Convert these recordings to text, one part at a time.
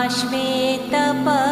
श्वेतपद्मासना।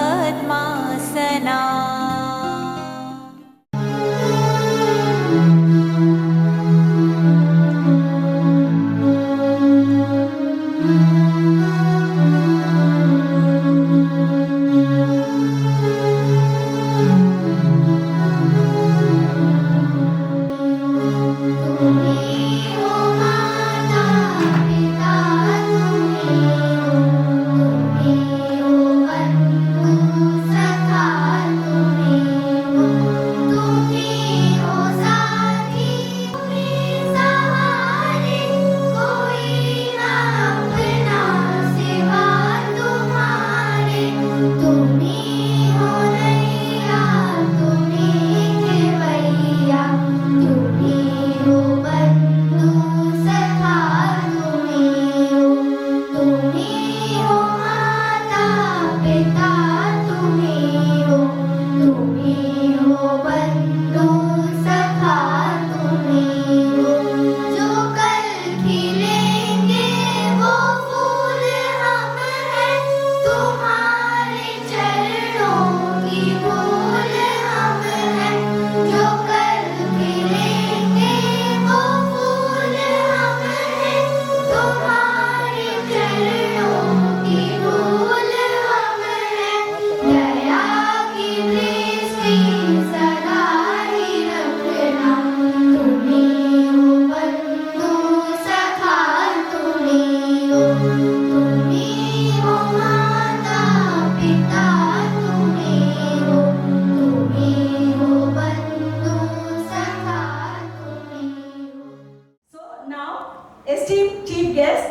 Esteemed Chief Guest,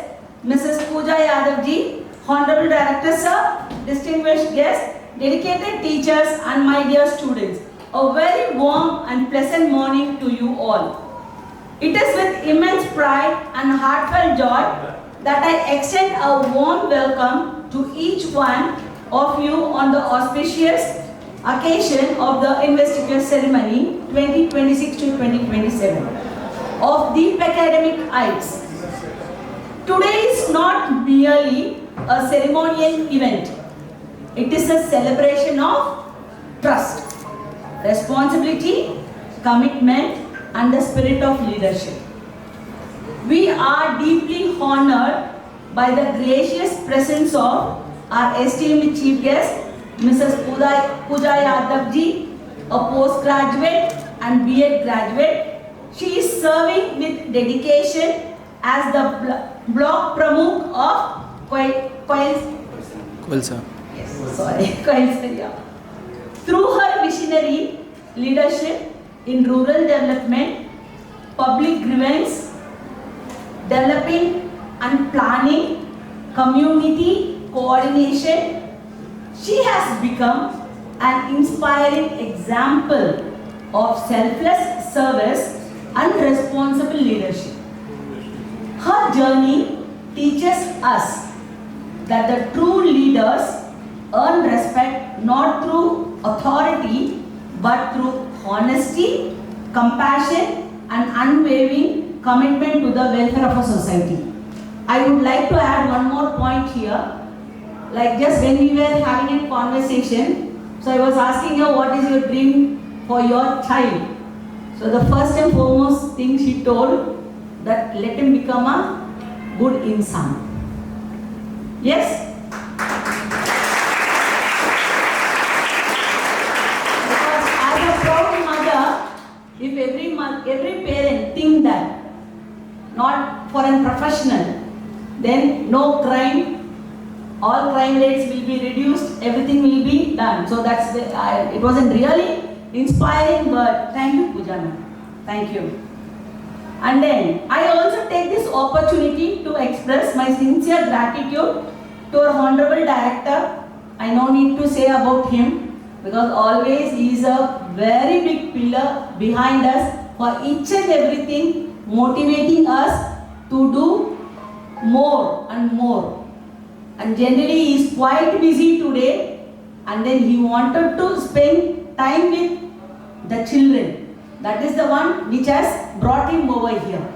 Mrs. Pooja Yadav ji, Honorable Director Sir, distinguished guests, dedicated teachers and my dear students, a very warm and pleasant morning to you all. It is with immense pride and heartfelt joy that I extend a warm welcome to each one of you on the auspicious occasion of the investiture ceremony 2026 to 2027 of Deep Academic Heights. Today is not merely a ceremonial event. It is a celebration of trust, responsibility, commitment, and the spirit of leadership. We are deeply honored by the gracious presence of our esteemed chief guest, Mrs. Pooja Yadav ji, a postgraduate and BEd graduate. She is serving with dedication as the block pramukh of Khalsa. Through her visionary leadership in rural development, public grievance, developing and planning, community coordination, she has become an inspiring example of selfless service and responsible leadership. Her journey teaches us that the true leaders earn respect not through authority but through honesty, compassion, and unwavering commitment to the welfare of a society. I would like to add one more point here. Like just when we were having a conversation, so I was asking her what is your dream for your child. So the first and foremost thing she told that let him become a good insan. Yes? Because as a proud mother, if every parent think that, not for a professional, then no crime, all crime rates will be reduced, everything will be done. So that's it was a really inspiring word. Thank you, Pooja ma'am. Thank you. And then I also take this opportunity to express my sincere gratitude to our Honorable Director. I no need to say about him because always he is a very big pillar behind us for each and everything, motivating us to do more and more. And generally he is quite busy today, and then he wanted to spend time with the children. That is the one which has brought him over here.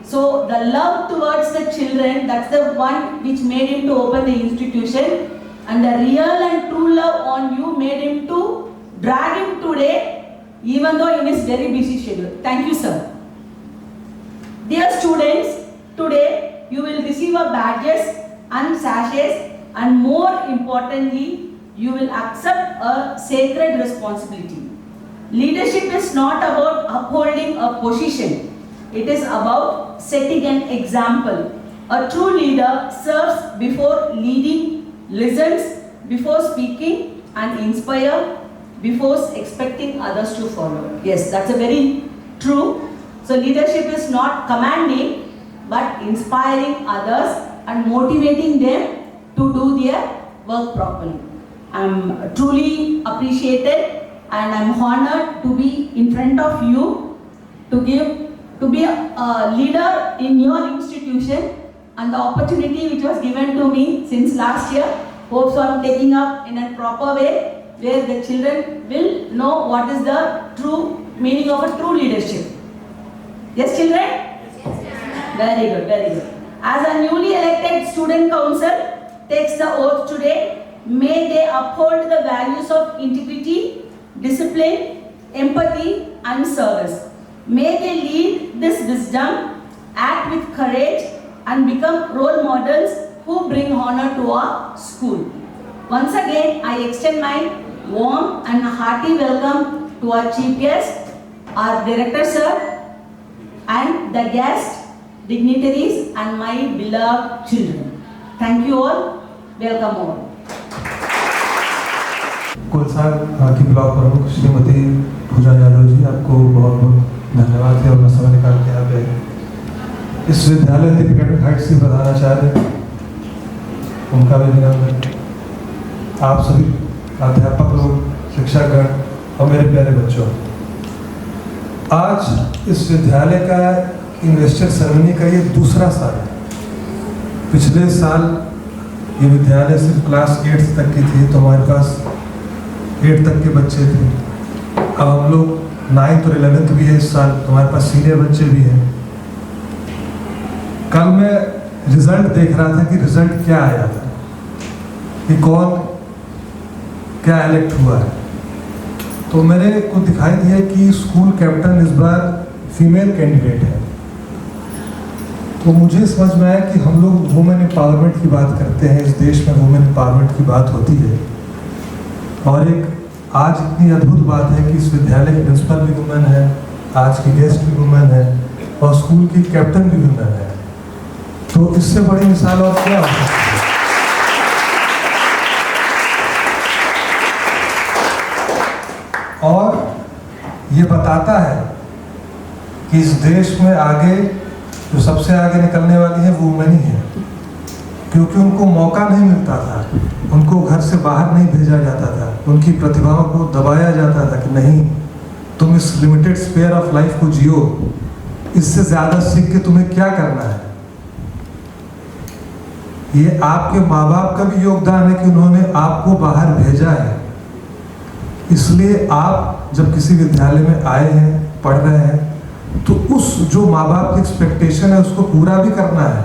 So the love towards the children, that's the one which made him to open the institution. and the real and true love on you made him to drag him today, even though in his very busy schedule. Thank you, sir. Dear students, today you will receive a badges and sachets, and more importantly, you will accept a sacred responsibility. Leadership is not about upholding a position. It is about setting an example. A true leader serves before leading, listens before speaking, and inspires before expecting others to follow. Yes, that's a very true. So leadership is not commanding, but inspiring others and motivating them to do their work properly. I'm truly appreciated and I'm honored to be in front of you to be a leader in your institution, and the opportunity which was given to me since last year, hope so I'm taking up in a proper way where the children will know what is the true meaning of a true leadership. Yes, children? Yes. Very good, very good. As a newly elected student council takes the oath today, may they uphold the values of integrity, discipline, empathy, and service. May they lead this wisdom, act with courage, and become role models who bring honor to our school. Once again, I extend my warm and hearty welcome to our chief guest, our director sir, and the guests, dignitaries, and my beloved children. Thank you all. Welcome all. कुलसार की block प्रमुख श्रीमती पूजा यादव जी, आपको बहुत बहुत धन्यवाद है और समय निकाल के आप आए। इस विद्यालय एकेडमिक हाइट्स के प्रधानाचार्य, उनका भी अभिनंदन। आप सभी अध्यापक लोग, शिक्षकगण और मेरे प्यारे बच्चों, आज इस विद्यालय का इन्वेस्टर सेरेमनी का ये दूसरा साल है। पिछले साल ये विद्यालय सिर्फ क्लास 8 तक की थी, तो हमारे पास 8 तक के बच्चे थे। अब हम लोग 9th और 11th भी है इस साल, तो हमारे पास सीनियर बच्चे भी हैं। कल मैं रिजल्ट देख रहा था कि रिजल्ट क्या आया था, कि कौन क्या इलेक्ट हुआ है, तो मेरे को दिखाई दिया कि स्कूल कैप्टन इस बार फीमेल कैंडिडेट है। तो मुझे समझ में आया कि हम लोग वुमेन एम्पावरमेंट की बात करते हैं, इस देश में वुमेन एम्पावरमेंट की बात होती है, और एक आज इतनी अद्भुत बात है कि इस विद्यालय की प्रिंसिपल भी वुमेन है, आज की गेस्ट भी वुमेन है, और स्कूल की कैप्टन भी वुमेन है। तो इससे बड़ी मिसाल और क्या हो सकती है। और ये बताता है कि इस देश में आगे जो सबसे आगे निकलने वाली है वो वुमेन ही है, क्योंकि उनको मौका नहीं मिलता था, उनको घर से बाहर नहीं भेजा जाता था, उनकी प्रतिभाओं को दबाया जाता था कि नहीं, तुम इस लिमिटेड स्पेयर ऑफ लाइफ को जियो, इससे ज़्यादा सीख के तुम्हें क्या करना है। ये आपके माँ बाप का भी योगदान है कि उन्होंने आपको बाहर भेजा है। इसलिए आप जब किसी विद्यालय में आए हैं, पढ़ रहे हैं, तो उस जो माँ बाप की एक्सपेक्टेशन है उसको पूरा भी करना है।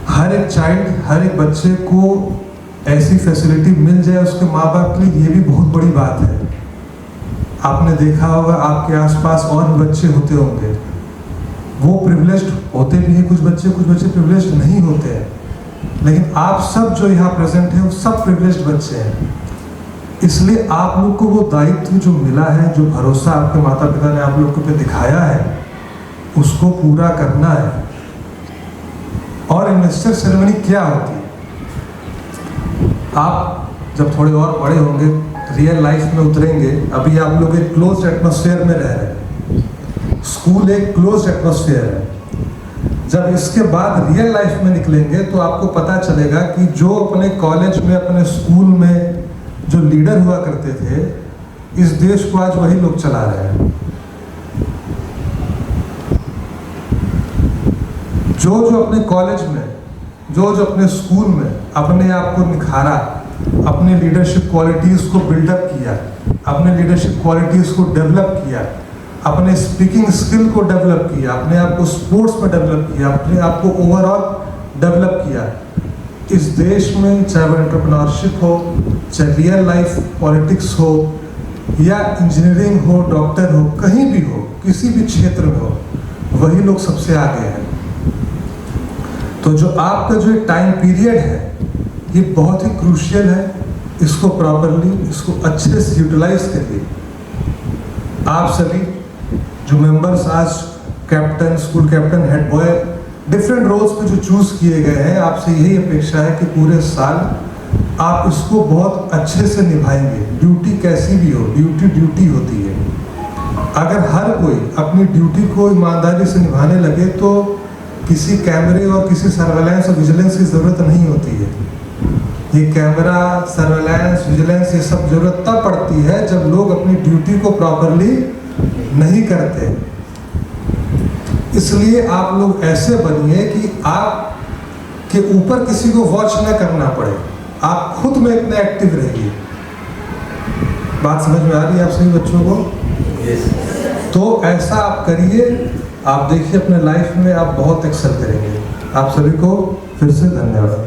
हर एक चाइल्ड, हर एक बच्चे को ऐसी फैसिलिटी मिल जाए उसके माँ बाप के लिए, ये भी बहुत बड़ी बात है। आपने देखा होगा आपके आसपास और भी बच्चे होते होंगे, वो प्रिविलेज्ड होते भी हैं, कुछ बच्चे प्रिविलेज्ड नहीं होते हैं, लेकिन आप सब जो यहाँ प्रेजेंट है वो सब प्रिविलेज्ड बच्चे हैं। इसलिए आप लोग को वो दायित्व जो मिला है, जो भरोसा आपके माता पिता ने आप लोग पे दिखाया है, उसको पूरा करना है। और इन्वेस्टर सेरेमनी क्या होती है, आप जब थोड़े और बड़े होंगे, रियल लाइफ में उतरेंगे, अभी आप लोग एक क्लोज एटमॉस्फेयर में रह रहे हैं, स्कूल एक क्लोज एटमॉस्फेयर है। जब इसके बाद रियल लाइफ में निकलेंगे तो आपको पता चलेगा कि जो अपने कॉलेज में, अपने स्कूल में जो लीडर हुआ करते थे, इस देश को आज वही लोग चला रहे हैं। जो अपने कॉलेज में, जो अपने स्कूल में अपने आप को निखारा, अपने लीडरशिप क्वालिटीज को बिल्डअप किया, अपने लीडरशिप क्वालिटीज को डेवलप किया, अपने स्पीकिंग स्किल को डेवलप किया, अपने आप को स्पोर्ट्स में डेवलप किया, अपने आप को ओवरऑल डेवलप किया, इस देश में, चाहे वो एंटरप्रेन्योरशिप हो, चाहे रियल लाइफ पॉलिटिक्स हो, या इंजीनियरिंग हो, डॉक्टर हो, कहीं भी हो, किसी भी क्षेत्र में हो, वही लोग सबसे आगे हैं। तो जो आपका जो टाइम पीरियड है, ये बहुत ही क्रूशियल है। इसको प्रॉपरली, इसको अच्छे से यूटिलाइज करिए। आप सभी जो मेंबर्स आज captain, school captain, head boy, different roles पे जो चूज किए गए हैं, आपसे यही अपेक्षा है कि पूरे साल आप इसको बहुत अच्छे से निभाएंगे। ड्यूटी कैसी भी हो, ड्यूटी होती है। अगर हर कोई अपनी ड्यूटी को ईमानदारी से निभाने लगे तो किसी कैमरे और किसी सर्वेलेंस और विजिलेंस की ज़रूरत नहीं होती है। ये कैमरा, सर्वेलेंस, विजिलेंस, ये सब ज़रूरत तब पड़ती है जब लोग अपनी ड्यूटी को प्रॉपरली नहीं करते। इसलिए आप लोग ऐसे बनिए कि आप के ऊपर किसी को वॉच न करना पड़े, आप खुद में इतने एक्टिव रहिए। बात समझ में आ रही है आप सभी बच्चों को? तो ऐसा आप करिए, आप देखिए अपने लाइफ में आप बहुत एक्सेल करेंगे। आप सभी को फिर से धन्यवाद।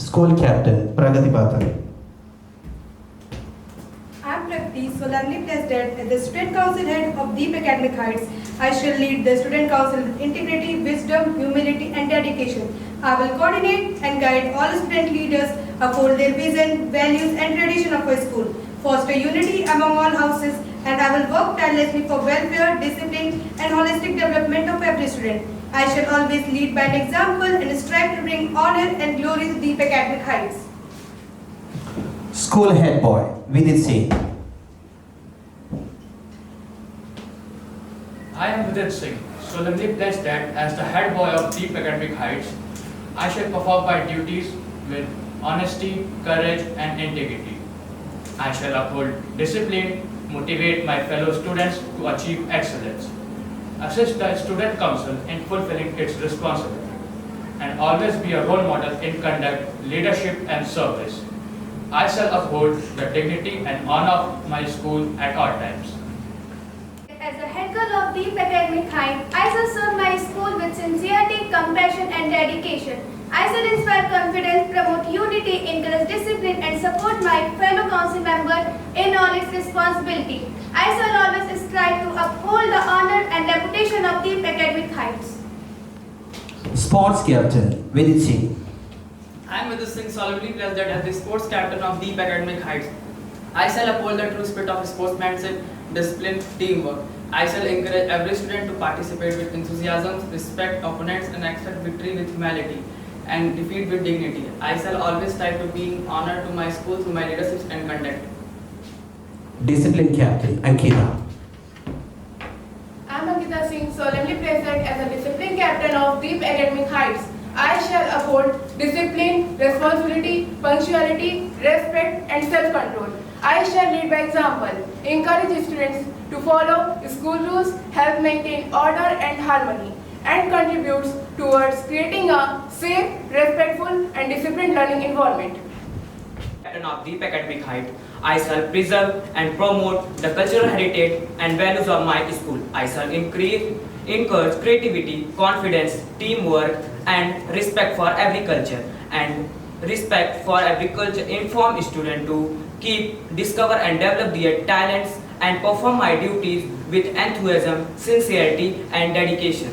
School Captain Pragati Pathak. I am Pragati, solemnly placed as the Student Council Head of Deep Academic Heights. I shall lead the Student Council with integrity, wisdom, humility and dedication. I will coordinate and guide all student leaders, uphold their vision, values and tradition of our school, foster unity among all houses, and I will work tirelessly for welfare, discipline and holistic development of every student. I shall always lead by an example and strive to bring honor and glory to Deep Academic Heights. School Head Boy Vidit Singh. I am Vidit Singh, solemnly placed as the head boy of Deep Academic Heights. I shall perform my duties with honesty, courage, and integrity. I shall uphold discipline, motivate my fellow students to achieve excellence, assist the student council in fulfilling its responsibility, and always be a role model in conduct, leadership, and service. I shall uphold the dignity and honor of my school at all times. As a head girl of Deep Academic Heights, I shall serve my school with sincerity, compassion, and dedication. I shall inspire confidence, promote unity, encourage discipline, and support my fellow council member in all its responsibility. I shall always strive to uphold the honor and reputation of Deep Academic Heights. Sports Captain Vidit Singh. I am Vidit Singh, solemnly pledge that as the sports captain of Deep Academic Heights, I shall uphold the true spirit of sportsmanship, discipline, teamwork. I shall encourage every student to participate with enthusiasm, respect opponents, and accept victory with humility and defeat with dignity. I shall always strive to be honor to my school through my leadership and conduct. Discipline Captain Ankita. I am Ankita Singh, solemnly present as a discipline captain of Deep Academic Heights. I shall uphold discipline, responsibility, punctuality, respect, and self-control. I shall lead by example, encourage students to follow school rules, help maintain order and harmony, and contributes towards creating a safe, respectful, and disciplined learning environment. Captain of Deep Academic Heights, I shall preserve and promote the cultural heritage and values of my school. I shall encourage creativity, confidence, teamwork, and respect for every culture. And respect for every culture inform students to keep, discover, and develop their talents and perform my duties with enthusiasm, sincerity, and dedication.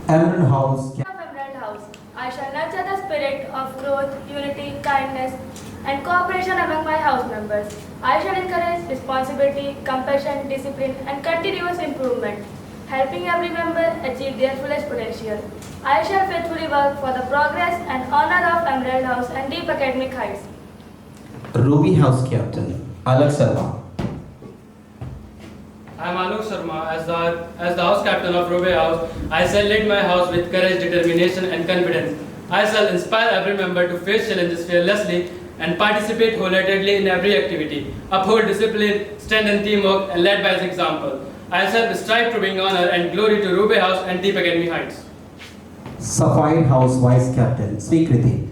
Emerald House. Of Emerald House, I shall nurture the spirit of growth, unity, kindness, and cooperation among my house members. I shall encourage responsibility, compassion, discipline, and continuous improvement, helping every member achieve their fullest potential. I shall faithfully work for the progress and honor of Emerald House and Deep Academic Heights. Ruby House Captain Alak Sarma. I am Alok Sharma. As the house captain of Ruby House, I shall lead my house with courage, determination, and confidence. I shall inspire every member to face challenges fearlessly and participate wholeheartedly in every activity, uphold discipline, strengthen teamwork, and lead by example. I shall strive to bring honor and glory to Ruby House and Deep Academy Heights. Sapphire House Vice Captain Sweekriti.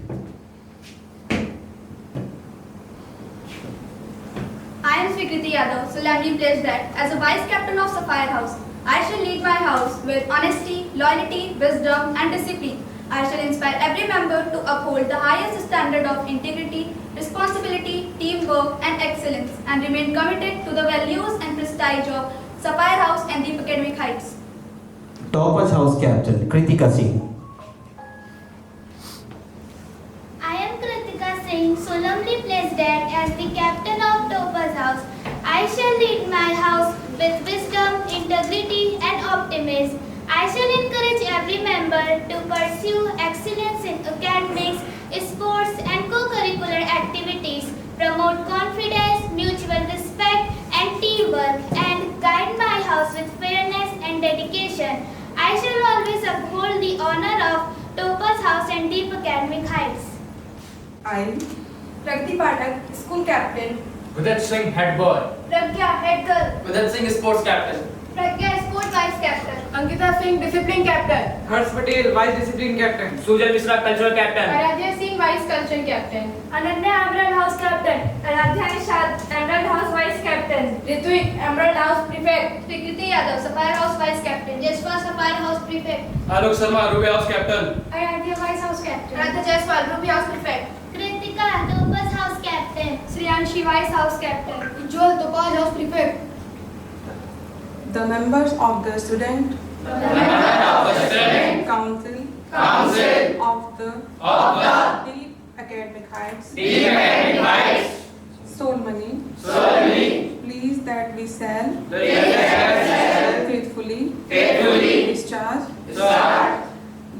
I am Sweekriti Yadav, solemnly pledge that as a vice captain of Sapphire House, I shall lead my house with honesty, loyalty, wisdom, and discipline. I shall inspire every member to uphold the highest standard of integrity, responsibility, teamwork, and excellence, and remain committed to the values and prestige of Sapphire House and Deep Academic Heights. Topaz House Captain Kritika Singh. I am Kritika Singh, solemnly pledge that as the captain of Topaz House, I shall lead my house with wisdom, integrity, and optimism. I shall encourage every member to pursue excellence in academics, sports, and co-curricular activities, promote confidence, mutual respect, and teamwork, and guide my house with fairness and dedication. I shall always uphold the honor of Topaz House and Deep Academic Heights. I, Pragati Pathak, school captain. Vidit Singh, head boy. Pragya, head girl. Vidit Singh, sports captain. Pragya, sport vice captain. Ankita Singh, discipline captain. Harsh Patel, vice discipline captain. Sujal Mishra, cultural captain. Aradhya Singh, vice culture captain. Ananya, Emerald House captain. Aradhya Nishad, Emerald House vice captain. Ritvik, Emerald House prefect. Sweekriti Yadav, Sapphire House vice captain. Jaswal, Sapphire House prefect. Alok Sharma, Ruby House captain. Aradhya vice house captain. Radha Jaiswal, Ruby House prefect. Kritika, Topaz House captain. Sriyanshi vice house captain. Ujjwal, Topaz House prefect. The members of the student council of the Deep Academic Heights solemnly please that we shall faithfully discharge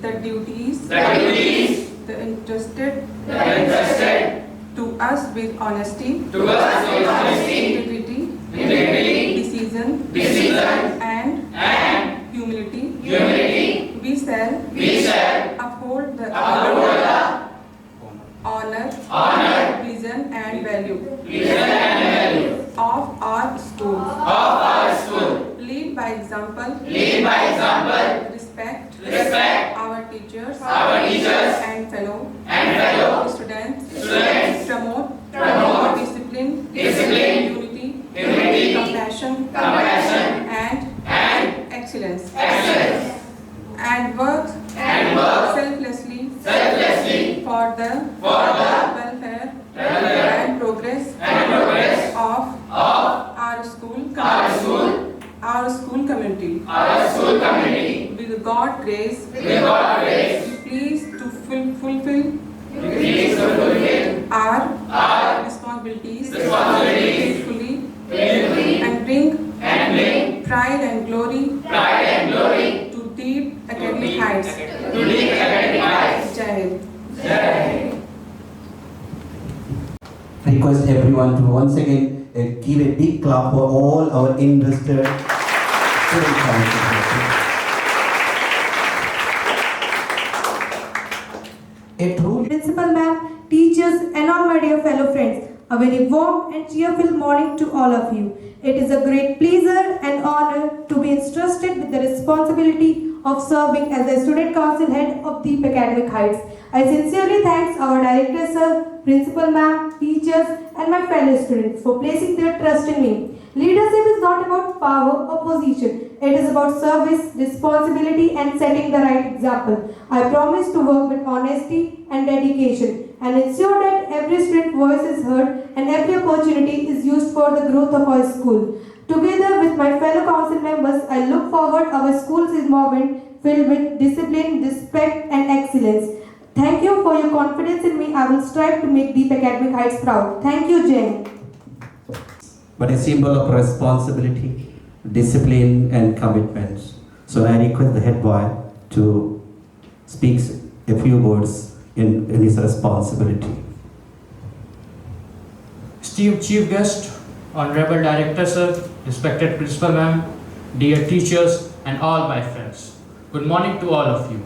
the duties the entrusted to us with honesty, integrity, decision, and humility. We shall uphold the vision and value of our school. Lead by example. Respect our teachers and fellow students. Promote discipline, unity, compassion, and excellence. And work selflessly for the welfare and progress of our school community. With God grace, please to fulfill our responsibilities faithfully and bring pride and glory to deep academic heights. Jai Hind. Request everyone to once again give a big clap for all our interested student council. A true Principal ma'am, teachers and all my dear fellow friends, a very warm and cheerful morning to all of you. It is a great pleasure and honor to be entrusted with the responsibility of serving as the Student Council Head of Deep Academic Heights. I sincerely thank our Director Sir, Principal ma'am, teachers and my fellow students for placing their trust in me. Leadership is not about power or position. It is about service, responsibility and setting the right example. I promise to work with honesty and dedication and ensure that every student voice is heard and every opportunity is used for the growth of our school. Together with my fellow council members, I look forward our school's involvement filled with discipline, respect and excellence. Thank you for your confidence in me. I will strive to make Deep Academic Heights proud. Thank you, Jane. but a symbol of responsibility, discipline and commitment. So I request the head boy to speak a few words in his responsibility. Esteemed Chief Guest, Honorable Director Sir, respected Principal Ma'am, dear teachers and all my friends. Good morning to all of you.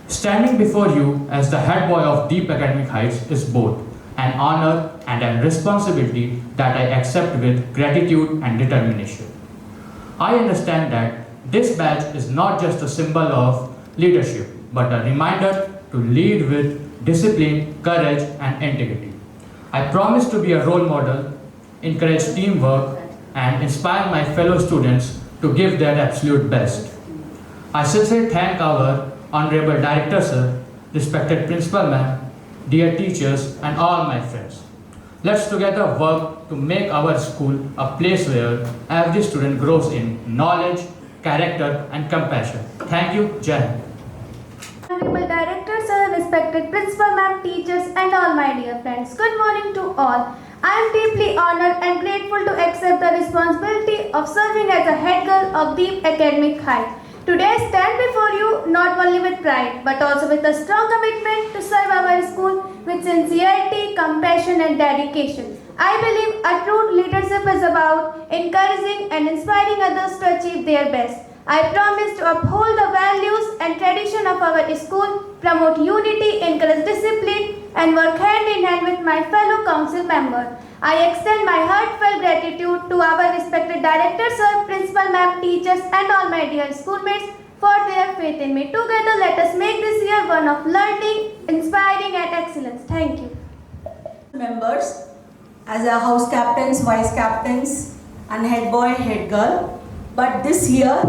Standing before you as the head boy of Deep Academic Heights is both an honor and a responsibility that I accept with gratitude and determination. I understand that this badge is not just a symbol of leadership, but a reminder to lead with discipline, courage and integrity. I promise to be a role model, encourage teamwork and inspire my fellow students to give their absolute best. I sincerely thank our Honorable Director Sir, respected Principal Ma'am, dear teachers and all my friends. Let's together work to make our school a place where every student grows in knowledge, character and compassion. Thank you. Jai Hind. Honorable Director Sir, respected Principal Ma'am, teachers and all my dear friends. Good morning to all. I am deeply honored and grateful to accept the responsibility of serving as a head girl of Deep Academic Heights. Today I stand before you not only with pride but also with a strong commitment to serve our school with sincerity, compassion and dedication. I believe a true leadership is about encouraging and inspiring others to achieve their best. I promise to uphold the values and tradition of our school, promote unity, encourage discipline and work hand in hand with my fellow council members. I extend my heartfelt gratitude to our respected Director Sir, Principal Ma'am, teachers and all my dear schoolmates for their faith in me. Together let us make this year one of learning, inspiring and excellence. Thank you. Members, as a house captains, vice captains and head boy, head girl. But this year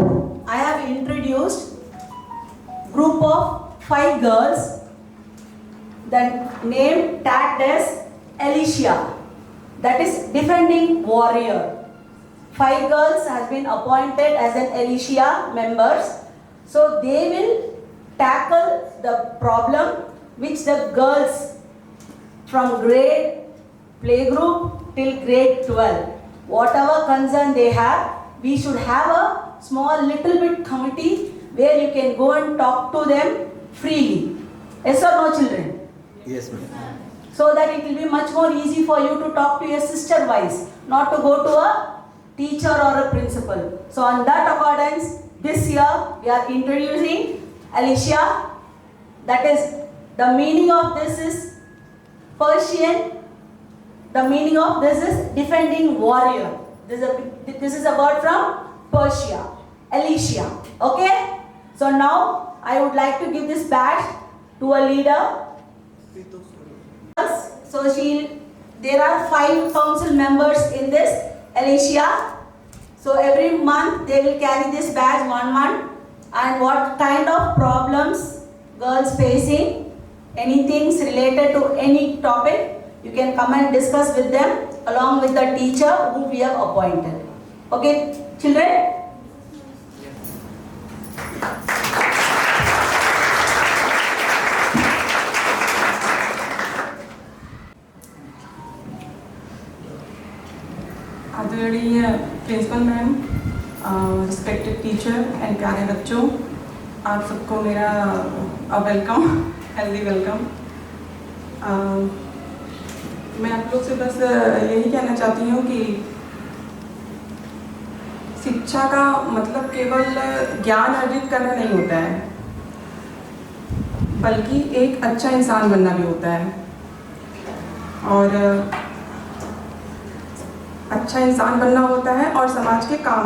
I have introduced group of 5 girls that name tagged as Alicia, that is defending warrior. 5 girls has been appointed as an Alicia members, so they will tackle the problem which the girls from grade playgroup till grade 12, whatever concern they have, we should have a small little bit committee where you can go and talk to them freely. Yes or no, children? Yes, ma'am. So that it will be much more easy for you to talk to your sister wise, not to go to a teacher or a principal. So on that accordance, this year we are introducing Alicia. That is, the meaning of this is Persian The meaning of this is defending warrior. This is a word from Persia, Alicia. Okay? So now I would like to give this badge to a leader. So there are 5 council members in this, Alicia. So every month they will carry this badge 1 month, and what kind of problems girls facing, anything related to any topic, you can come and discuss with them along with the teacher who we have appointed. Okay, children? आदरणीय principal ma'am, respected teacher and प्यारे बच्चों, आप सबको मेरा welcome, healthy welcome. मैं आप लोग से बस यही कहना चाहती हूँ कि शिक्षा का मतलब केवल ज्ञान अर्जित करना नहीं होता है, बल्कि एक अच्छा इंसान बनना भी होता है। और अच्छा इंसान बनना होता है और समाज के काम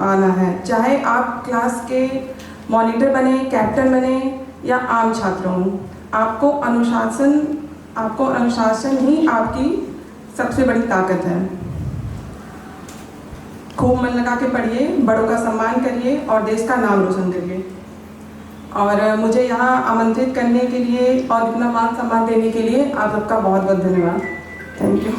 आना है। चाहे आप क्लास के मॉनिटर बने, कैप्टन बने या आम छात्र हों, आपको अनुशासन ही आपकी सबसे बड़ी ताकत है। खूब मन लगा के पढ़िए, बड़ों का सम्मान करिए और देश का नाम रोशन करिए। और मुझे यहाँ आमंत्रित करने के लिए और इतना मान सम्मान देने के लिए आप सबका बहुत बहुत धन्यवाद। Thank you.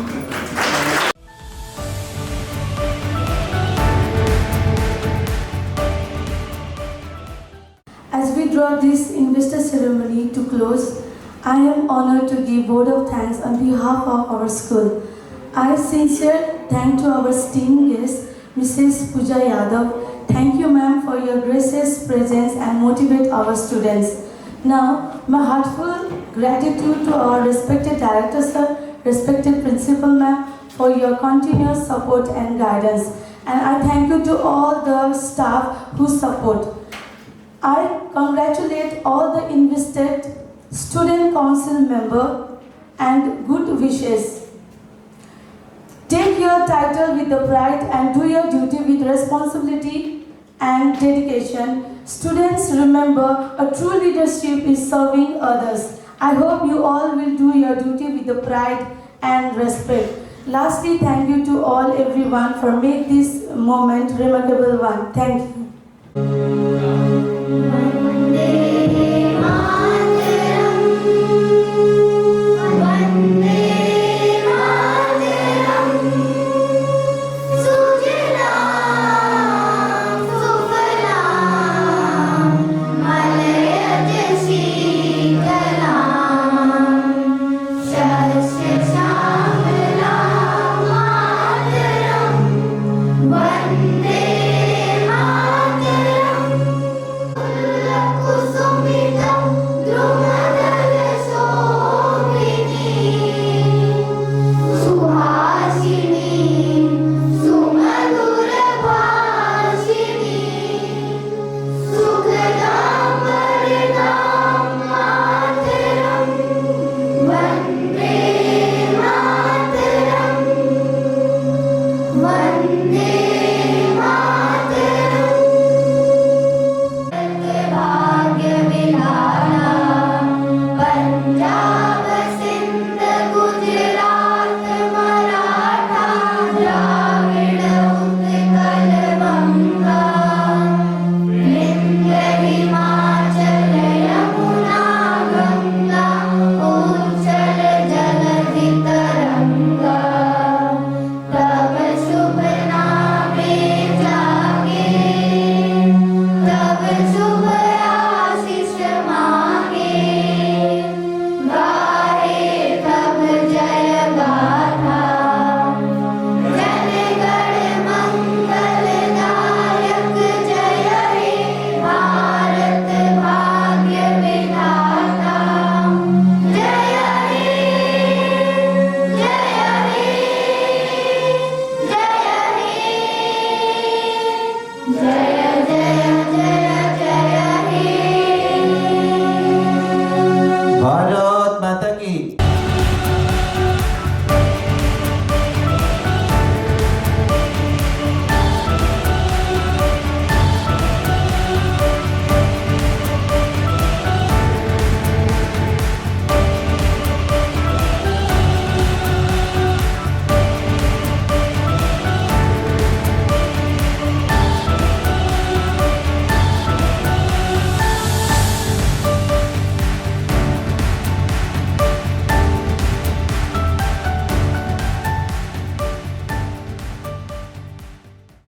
As we draw this investor ceremony to close, I am honored to give vote of thanks on behalf of our school. I sincere thank to our esteemed guest, Mrs. Pooja Yadav. Thank you, ma'am, for your gracious presence and motivate our students. Now, my heartfelt gratitude to our respected director, sir, respected principal, ma'am, for your continuous support and guidance. And I thank you to all the staff who support. I congratulate all the invested student council member and good wishes. Take your title with the pride and do your duty with responsibility and dedication. Students, remember, a true leadership is serving others. I hope you all will do your duty with the pride and respect. Lastly, thank you to all everyone for making this moment remarkable one. Thank you.